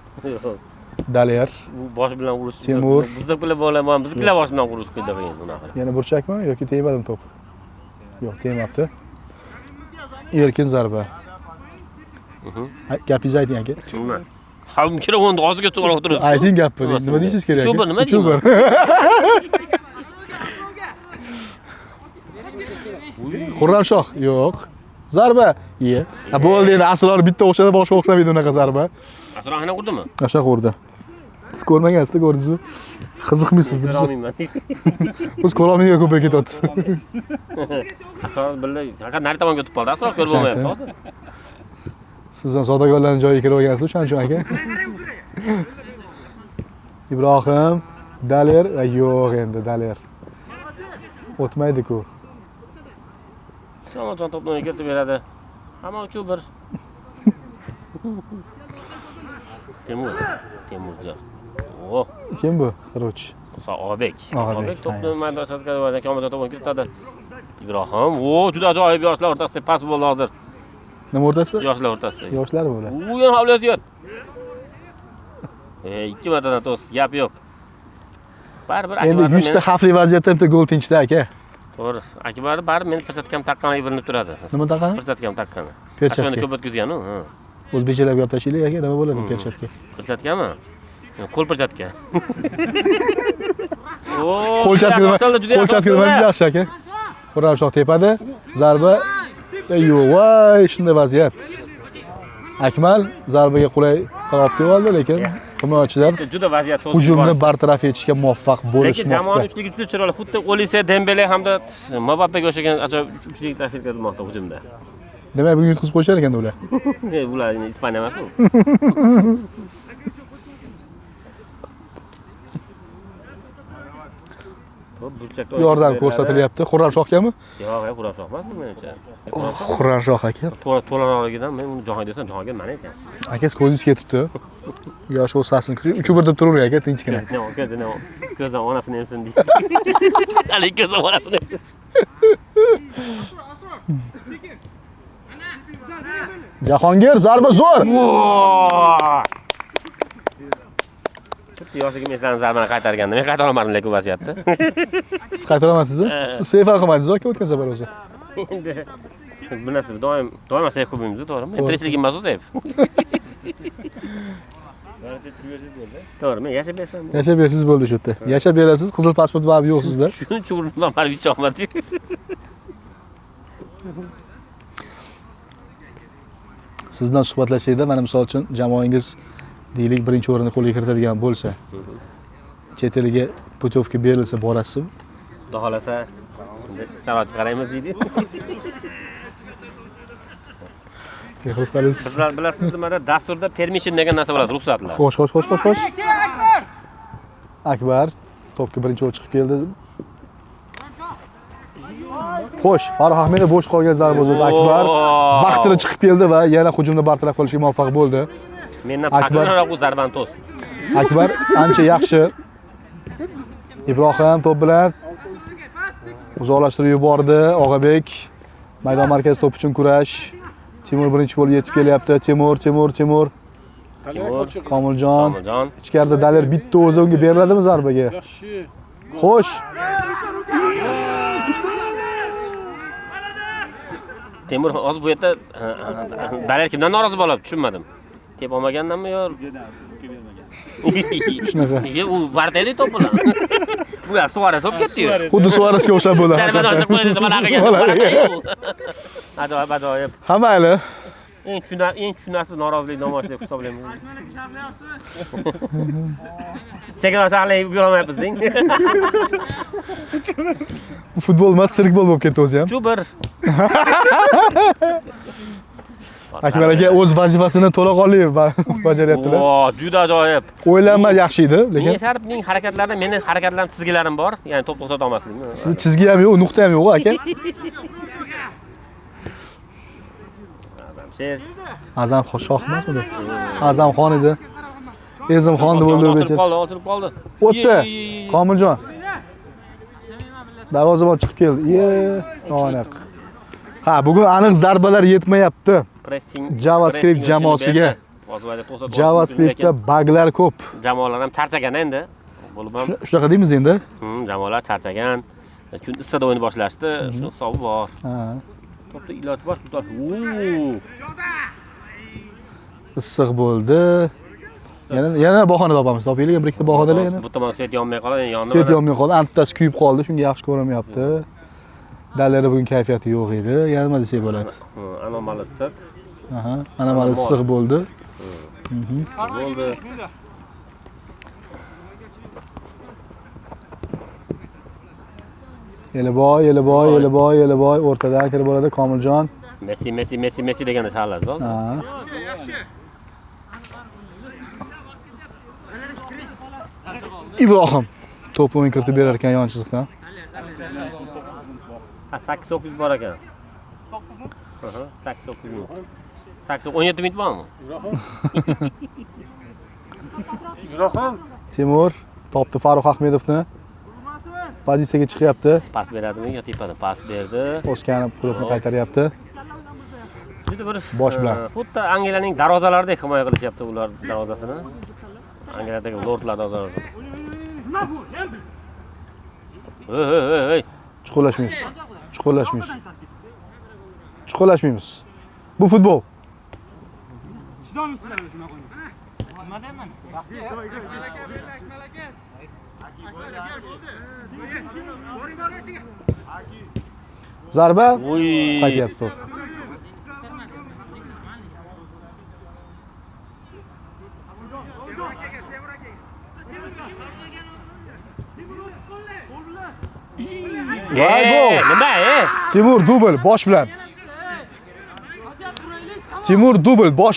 Speaker 1: Daler.
Speaker 5: Bu bosh bilan urish.
Speaker 1: Temur.
Speaker 5: Bizda bilan bo'laman, bizlar bosh bilan urish ketdi qiyin bunaqa.
Speaker 1: Yana burchakmi yoki tegmadimi to'p? Yo'q, tegmabdi. Erkin zarba. Gapingizni ayting aka.
Speaker 5: Nima? Ha, mikrofonni og'ziga to'g'ri o'tiribsiz.
Speaker 1: Ayting gapni. Nima deysiz kerak?
Speaker 5: Nima deyman?
Speaker 1: 3-1. Xurramshoh. Yo'q. Zarba. Iye. Ha, bo'ldi endi Asror bitta o'xshadi, boshqa o'xshamaydi unaqa zarba.
Speaker 5: Asror ana urdimi?
Speaker 1: O'sha urdi. Siz ko'rmagansiz, ko'rdingizmi? Qiziqmaysiz deb. Biz ko'rolmaydigan ko'payib ketyapti.
Speaker 5: Asror billa faqat nari tomonga o'tib qoldi. Asror ko'rib bo'lmayapti hozir.
Speaker 1: Sizdan savdogarlarning joyiga kirib olgansiz, o'shaning uchun aka. Ibrohim, Daler va yo'q endi Daler. O'tmaydi-ku.
Speaker 5: Samojon to'pni kiritib beradi. Hamma 3-1. Temurjon. Oh,
Speaker 1: Kim bu? Qiruvchi.
Speaker 5: Obek.
Speaker 1: Obek,
Speaker 5: Obek to'pni maydonchasiga qo'yadi, Komiljon to'pni kiritadi. Ibrohim, juda ajoyib yoshlar o'rtasida pas bo'ldi hozir.
Speaker 1: Nima o'rtasida?
Speaker 5: Yoshlar o'rtasida.
Speaker 1: Yoshlar bo'lar.
Speaker 5: U yana havlayotgan. Ikki martadan to's, gap yo'q. Baribir
Speaker 1: Endi 100 ta xavfli vaziyatda bitta gol tinchdi aka.
Speaker 5: To'g'ri. Akbar baribir meni perchatkam taqqaniga bilinib turadi.
Speaker 1: Nima taqqani?
Speaker 5: Perchatkam taqqani.
Speaker 1: Perchatka.
Speaker 5: Shuni ko'p o'tkazgan-u, ha.
Speaker 1: O'zbekchalab gaplashaylik aka, nima bo'ladi perchatka?
Speaker 5: Perchatkami? Qo'l perchatka.
Speaker 1: Qo'lchatka nima? Qo'lchatka nima yaxshi aka? Xurramshoh tepada, zarba. Yo'q, voy, shunday vaziyat. Akmal zarbaga qulay qarab keldi, lekin himoyachilar
Speaker 5: juda vaziyat
Speaker 1: hujumni bartaraf etishga muvaffaq bo'lishmoqda.
Speaker 5: Lekin jamoaning uchligi juda chiroyli. Xuddi Olise, Dembele hamda Mbappega o'xshagan ajoyib uchlik tashkil etilmoqda hujumda.
Speaker 1: Demak, bugun yutqizib qo'yishar ekan ular.
Speaker 5: Ular Ispaniya emas-ku.
Speaker 1: Yordam ko'rsatilyapti. Xurramshohgami?
Speaker 5: Yo'q, Xurramshoh emas menimcha.
Speaker 1: Xurramshoh aka.
Speaker 5: To'laroqligidan men uni Jahongir desam, Jahongir mana ekan.
Speaker 1: Aka ko'zingiz ketibdi. Yosh o'sasini 3-1 deb turavering aka, tinchgina.
Speaker 5: Ko'zdan onasini emsin deydi. Hali ko'zdan onasini.
Speaker 1: Jahongir zarba zo'r.
Speaker 5: Yoshligim eslarim zarbani qaytarganda men qaytara olmadim lekin vaziyatda.
Speaker 1: Siz qaytara olmaysizmi? Siz seyf qilmadingiz aka o'tgan safar o'zi.
Speaker 5: Endi bu narsa doim seyf qilmaymiz, to'g'rimi? Men tirikchiligim emas o'zi.
Speaker 4: Barada turaversangiz bo'ldi.
Speaker 5: To'g'ri, men yashab bersam.
Speaker 1: Yashab bersiz bo'ldi shu yerda. Yashab berasiz, qizil pasport baribir yo'q sizda.
Speaker 5: Shuncha urinman, baribir chaqmadi.
Speaker 1: Siz bilan suhbatlashayda mana misol uchun jamoangiz deylik birinchi o'rinni qo'lga kiritadigan bo'lsa, chet eliga putyovka berilsa borasizmi?
Speaker 5: Xudo xolasa, sharoit qaraymiz deydi. Sizlar bilasiz nimada dasturda permission degan narsa bo'ladi, ruxsatlar.
Speaker 1: Xo'sh. Akbar to'pga birinchi o'q chiqib keldi. Xo'sh, Farruh Ahmedov bo'sh qolgan zarba uzatdi. Akbar vaqtida chiqib keldi va yana hujumni bartaraf qilishga muvaffaq bo'ldi.
Speaker 5: Mendan faqatroq u zarbani to'sdi.
Speaker 1: Akbar ancha yaxshi. Ibrohim to'p bilan uzoqlashtirib yubordi. Og'abek maydon markazi to'p uchun kurash. Timur birinchi bo'lib yetib kelyapti. Timur. Komiljon. Ichkarida Daler bitta o'zi unga beriladimi zarbaga? Xo'sh.
Speaker 5: Temur hozir bu yerda Daler kimdan norozi bo'lib tushunmadim. Tep olmagandanmi yo?
Speaker 1: Shunaqa.
Speaker 5: U vardaydi to'p bilan. Bu yer Suarez olib ketdi.
Speaker 1: Xuddi Suarezga o'xshab bo'ldi.
Speaker 5: Zarbadan o'tib qo'ydi, mana aqaga. Ajoyib.
Speaker 1: Hammali.
Speaker 5: Eng tushunarsiz norozilik namoyish deb hisoblayman. Sekin saqlay yurolmayapmiz deng.
Speaker 1: Bu futbol emas, sirkbol bo'lib ketdi o'zi ham.
Speaker 5: Shu bir.
Speaker 1: Akmal aka o'z vazifasini to'laqonli bajaryaptilar.
Speaker 5: O, juda ajoyib.
Speaker 1: O'ylanma yaxshi edi, lekin
Speaker 5: Sharifning harakatlarida meni harakatlarim chizgilarim bor, ya'ni to'p to'xtata olmaslik.
Speaker 1: sizni chizgi ham yo'q, nuqta ham yo'q aka. Azam shoh emasmidi? Azamxon edi. Ezimxon deb bo'ldi becha.
Speaker 5: O'tirib qoldi.
Speaker 1: O'tdi. Komiljon. Darvozabon chiqib keldi. Aniq. Ha, bugun aniq zarbalar yetmayapti.
Speaker 5: Pressing
Speaker 1: JavaScript jamoasiga. JavaScriptda buglar ko'p.
Speaker 5: Jamoalar ham charchagan endi. Bo'lib ham.
Speaker 1: Shunaqa deymiz endi.
Speaker 5: Jamoalar charchagan. Chunki issiqda o'yinni boshlashdi, shu hisobi bor.
Speaker 1: Ha.
Speaker 5: To'pda iloji bor, to'p.
Speaker 1: Issiq bo'ldi. Yana bahona topamiz. Topaylik, bir ikkita bahonalar yana.
Speaker 5: Bu tomon svet yonmay qoladi, yonida.
Speaker 1: Svet yonmay qoldi, antasi kuyib qoldi, shunga yaxshi ko'rinmayapti. Dalari bugun kayfiyati yo'q edi. Yana nima desak bo'ladi?
Speaker 5: Anomali issiq.
Speaker 1: Aha, anomali issiq bo'ldi.
Speaker 5: Bo'ldi.
Speaker 1: Yeliboy o'rtadan kirib oladi Komiljon.
Speaker 5: Messi deganda chalasiz, bo'ldi.
Speaker 1: Ha. Ibrohim to'pni o'yin kiritib berar ekan yon chiziqdan.
Speaker 5: 8-9 bor ekan. 8-9 minut. 17 minut bormi?
Speaker 3: Ibrohim.
Speaker 1: Timur topdi Farruh Ahmedovni. Pozitsiyaga chiqyapti.
Speaker 5: Pas beradimi yo tepadan pas berdi.
Speaker 1: O'skanib klubni qaytaryapti.
Speaker 5: Juda bir
Speaker 1: Bosh bilan.
Speaker 5: Xuddi Angliyaning darvozalaridek himoya qilishyapti ular darvozasini. Angliyadagi lordlar darvozasi. Hey.
Speaker 1: Chuqurlashmaymiz. Bu futbol. Zarba qaytyapti to'p.
Speaker 5: Nima?
Speaker 1: Timur dubl bosh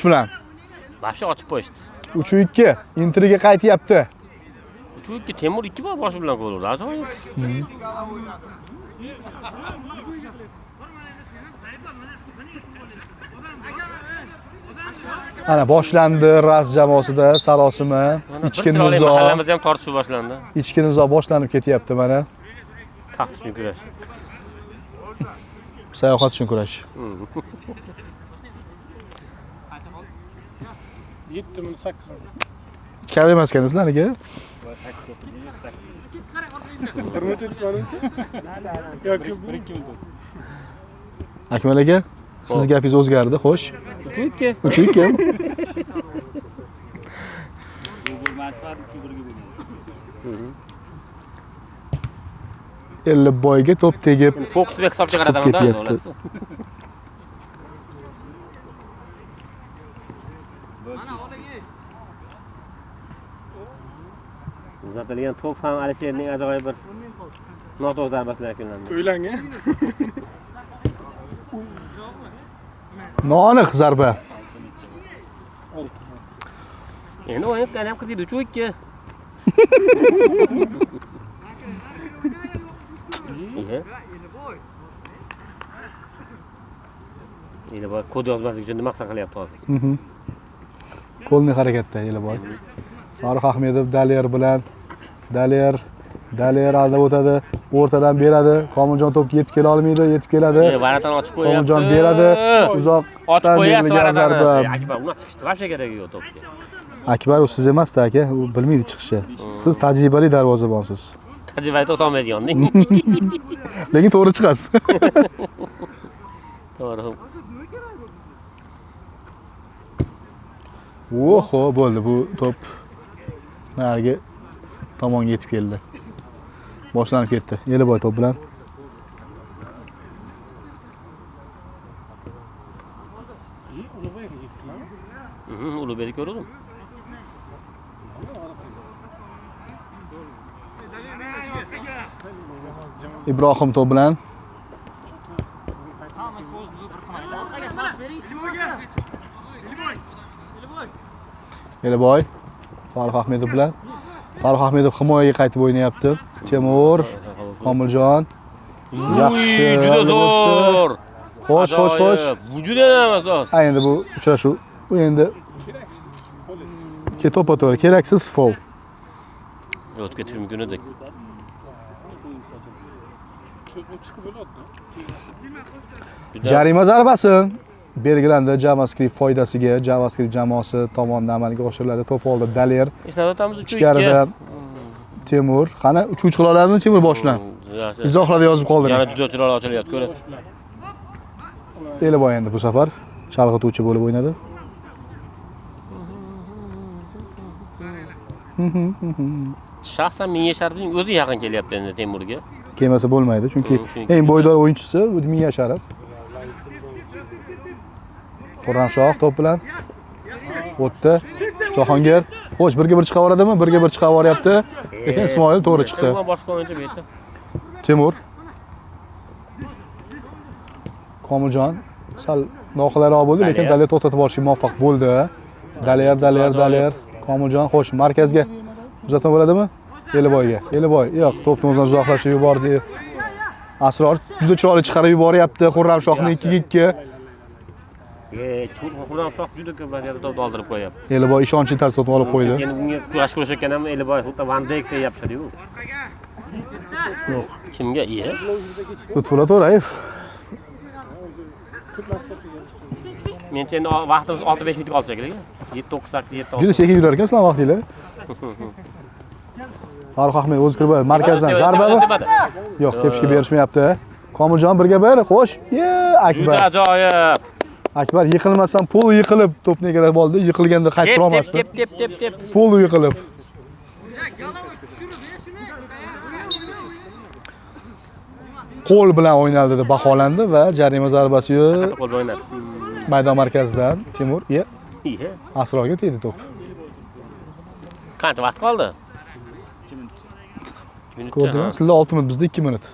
Speaker 1: bilan.
Speaker 5: Boshni ochib qo'yishdi.
Speaker 1: 3-2 Interga qaytyapti.
Speaker 5: 3-2 Temur 2 bor boshi bilan gol urdi. Ajoyib.
Speaker 1: Ana boshlandi Ras jamoasida sarosima, ichki nizo.
Speaker 5: Mahallamizda ham tortishuv boshlandi.
Speaker 1: Ichki nizo boshlanib ketyapti mana.
Speaker 5: Taxt uchun kurash.
Speaker 1: Sayohat uchun kurash.
Speaker 3: 7 minut 8.
Speaker 1: Kam emas ekan sizlarga.
Speaker 3: 1 minut o'tganimcha. Yo'q, 1-2 minut.
Speaker 1: Akmal aka, siz gapingiz o'zgardi, xo'sh.
Speaker 5: 3-2.
Speaker 1: 3-2.
Speaker 4: Manfaat uchun birga bo'lgan.
Speaker 1: 50 boyga to'p tegib
Speaker 5: Fokusga hisob
Speaker 1: chiqib
Speaker 5: chiqaradigan
Speaker 1: ketyapti.
Speaker 5: Uzatilgan to'p ham Alisherning ajoyib bir noto'g'ri zarbasidan yakunlandi.
Speaker 3: O'ylangan.
Speaker 1: Noaniq zarba.
Speaker 5: Endi o'yin qani ham qiziydi 3-2. Endi bu kod yozmaslik uchun nima maqsad qilyapti hozir?
Speaker 1: Qo'lni harakatda Yelboy. Farruh Ahmedov Dalier aldab o'tadi, o'rtadan beradi. Komiljon to'pga yetib kela olmaydi, yetib keladi.
Speaker 5: Varatan ochib qo'yapti.
Speaker 1: Komiljon beradi, uzoqdan berilgan zarba.
Speaker 5: Akbar uni chiqishdi, vaqti keragi yo'q to'pga.
Speaker 1: Akbar u siz emas-da aka, u bilmaydi chiqishni. Siz tajribali darvozabonsiz.
Speaker 5: Tajriba to'xtamaydiganding.
Speaker 1: Lekin to'g'ri chiqasiz.
Speaker 5: To'g'ri.
Speaker 1: Oho, bo'ldi bu to'p. Narigi tomonga yetib keldi. Boshlanib ketdi. Yeliboy to'p bilan.
Speaker 5: Ulug'bekni ko'rdim.
Speaker 1: Ibrohim to'p bilan. Yeliboy Farruh Ahmedov bilan. Farruh Ahmedov himoyaga qaytib o'ynayapti. Temur, Komiljon. Yaxshi.
Speaker 5: Juda zo'r.
Speaker 1: Xo'sh.
Speaker 5: Bu juda emas.
Speaker 1: Endi bu uchrashuv. Bu endi to'pa-to'g'ri keraksiz foul.
Speaker 5: O'tib ketish mumkin edi.
Speaker 1: Jarima zarbasi belgilandi JavaScript foydasiga. JavaScript jamoasi tomonidan amalga oshiriladi. To'p oldi Dalier.
Speaker 5: Eslatib o'tamiz 3-2.
Speaker 1: Ichkarida Temur. Qani 3-3 qila oladimi Temur boshdan? Izohlarda yozib qoldiring.
Speaker 5: Yana juda chiroyli ochilyapti, ko'ring.
Speaker 1: Yeliboy endi bu safar chalg'ituvchi bo'lib o'ynadi.
Speaker 5: Shaxsan Miya Sharifning o'zi yaqin kelyapti endi Temurga.
Speaker 1: Kelmasa bo'lmaydi, chunki eng bo'ydor o'yinchisi Miya Sharif. Qurramshoh to'p bilan o'tdi. Jahongir, xo'sh, birga bir chiqaveradimi? Birga bir chiqaveryapti. Lekin Ismoil to'g'ri chiqdi.
Speaker 5: Boshqa o'yinchi bu yerda.
Speaker 1: Temur. Komiljon sal noqulayroq bo'ldi, lekin Dalier to'xtatib olishga muvaffaq bo'ldi. Dalier. Komiljon, xo'sh, markazga uzatma bo'ladimi? Yeliboyga. Yeliboy, yo'q, to'pni o'zidan uzoqlashib yubordi. Asror juda chiroyli chiqarib yuboryapti. Xurramshohni 2-2.
Speaker 5: Xurramshoh juda ko'p vaziyatda to'pni oldirib qo'yapti.
Speaker 1: Yeliboy ishonchli tarzda to'pni olib qo'ydi.
Speaker 5: Endi bunga kurash kurashayotgan ham Yeliboy xuddi Van Dijk deyapti-ku. Yo'q. Kimga? Iya.
Speaker 1: Lutfulla To'rayev.
Speaker 5: Mencha endi vaqtimiz 6-5 minut qolsa kerak. 7-9 sakkiz 7
Speaker 1: Juda sekin yurar ekan sizlar vaqtinglar. Farruh Ahmed o'zi kirib markazdan zarbami? Yo'q, tepishga berishmayapti. Komiljon birga bir, xo'sh. Akbar.
Speaker 5: Juda ajoyib.
Speaker 1: Akbar yiqilmasdan pol yiqilib to'pni egallab oldi. Yiqilganda qaytib olmasdi.
Speaker 5: Tep.
Speaker 1: Pol yiqilib. Qo'l bilan o'ynaldi deb baholandi va jarima zarbasi
Speaker 5: Qo'l bilan o'ynadi.
Speaker 1: maydon markazidan Temur,
Speaker 5: Iya.
Speaker 1: Asrorga tegdi to'p.
Speaker 5: Qancha vaqt qoldi? 2 minut.
Speaker 1: Ko'rdingmi? Sizda 6 minut, bizda 2 minut.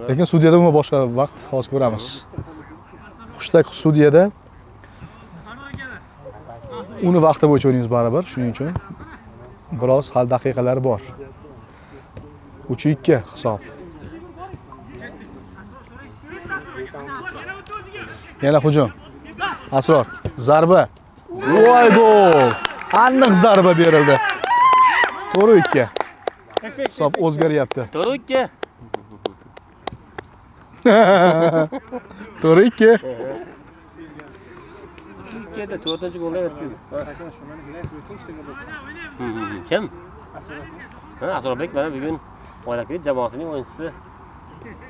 Speaker 1: Lekin sudiyada umuman boshqa vaqt, hozir ko'ramiz. Xushtak sudiyada uni vaqti bo'yicha o'ynaymiz baribir, shuning uchun biroz hal daqiqalari bor. 3-2 hisob. Yana hujum. Asror, zarba. Voy gol! Aniq zarba berildi. 4-2. Hisob o'zgaryapti.
Speaker 5: 4-2.
Speaker 1: 4-2.
Speaker 5: 2'de 4-chi golga yetdi. Kim? Asrorbek mana bugun Oylakbek jamoasining o'yinchisi.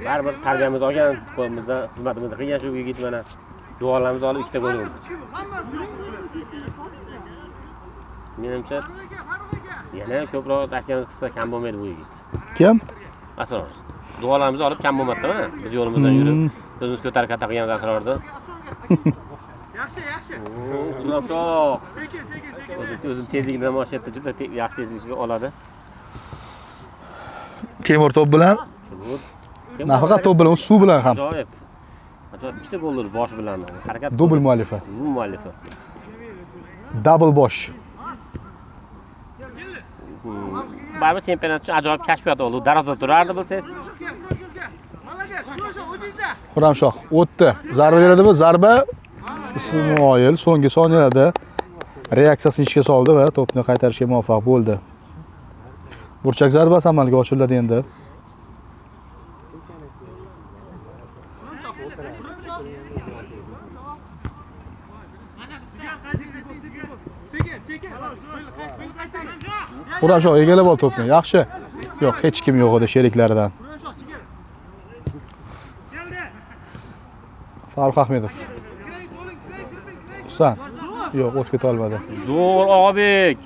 Speaker 5: Baribir tarbiyamiz olgan, qo'limizda xizmatimizni qilgan shu yigit mana duolarimizni olib 2 ta gol urdi. Menimcha Yana ko'proq aytganimiz qilsa kam bo'lmaydi bu yigit.
Speaker 1: Kim?
Speaker 5: Asror. Duolarimizni olib kam bo'lmadi mana. Biz yo'limizdan yurib, o'zimiz ko'tarib katta qilgan Asrorni. Yaxshi. O'zim tezligidan mashqatda juda yaxshi tezlikga oladi.
Speaker 1: Temur top bilan, nafaqat top bilan, suv bilan ham.
Speaker 5: Ajoyib. Ajoyib ikkita gol urdi bosh bilan. Harakat.
Speaker 1: Dubl muallifi.
Speaker 5: Bu muallifi.
Speaker 1: Double bosh.
Speaker 5: Barcha chempionat uchun ajoyib kashfiyot oldi. Darvozada turardi bilsangiz.
Speaker 1: Xurramshoh o'tdi. Zarba beradimi? Zarba Ismoil so'nggi soniyalarda reaksiyasini ishga soldi va to'pni qaytarishga muvaffaq bo'ldi. Burchak zarbasi amalga oshiriladi endi. Xurramshoh egallab ol to'pni. Yaxshi. Yo'q, hech kim yo'q edi sheriklaridan. Farruh Ahmedov. Husan. Yo'q, o'tib keta olmadi.
Speaker 5: Zo'r Og'abek.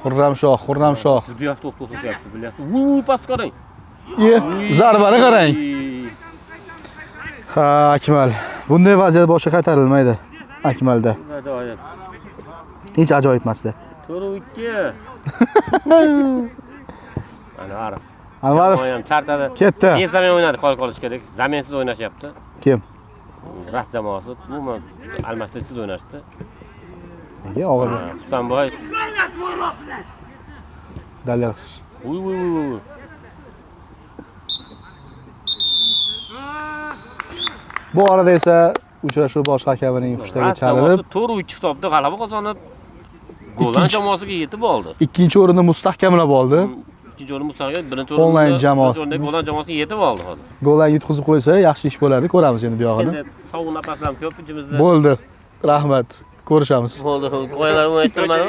Speaker 1: Xurramshoh.
Speaker 5: Juda yaxshi to'p to'plashyapti, bilyapsiz. Pas qarang.
Speaker 1: Zarbani qarang. Ha, Akmal. Bunday vaziyat boshqa qaytarilmaydi. Akmalda.
Speaker 5: Ajoyib.
Speaker 1: Hech ajoyib emasdi.
Speaker 5: 4-2. Anvarov.
Speaker 1: Anvarov
Speaker 5: ham charchadi.
Speaker 1: ketdi.
Speaker 5: Zamin o'ynadi, qolish kerak. Zaminsiz o'ynashyapti.
Speaker 1: Kim?
Speaker 5: Rat jamoasi umuman almashtirishsiz o'ynashdi.
Speaker 1: Nega og'ir?
Speaker 5: Husanboy.
Speaker 1: Dallar.
Speaker 5: Uy.
Speaker 1: Bu orada esa uchrashuv bosh hakamining hushtaga chalinib,
Speaker 5: 4-2 hisobda g'alaba qozonib, Golan jamoasiga yetib oldi.
Speaker 1: Ikkinchi o'rinni mustahkamlab oldi.
Speaker 5: Ikkinchi o'rin mustahkam, birinchi
Speaker 1: Online jamoa.
Speaker 5: o'rinda Golan jamoasiga yetib oldi hozir.
Speaker 1: Goldan yutqizib qo'ysa yaxshi ish bo'ladi. Ko'ramiz endi bu yog'ini.
Speaker 5: Endi sovuq nafaslar ko'p ichimizda.
Speaker 1: Bo'ldi. Rahmat. Ko'rishamiz.
Speaker 5: Bo'ldi. Qo'yalar o'ynashtirmadi.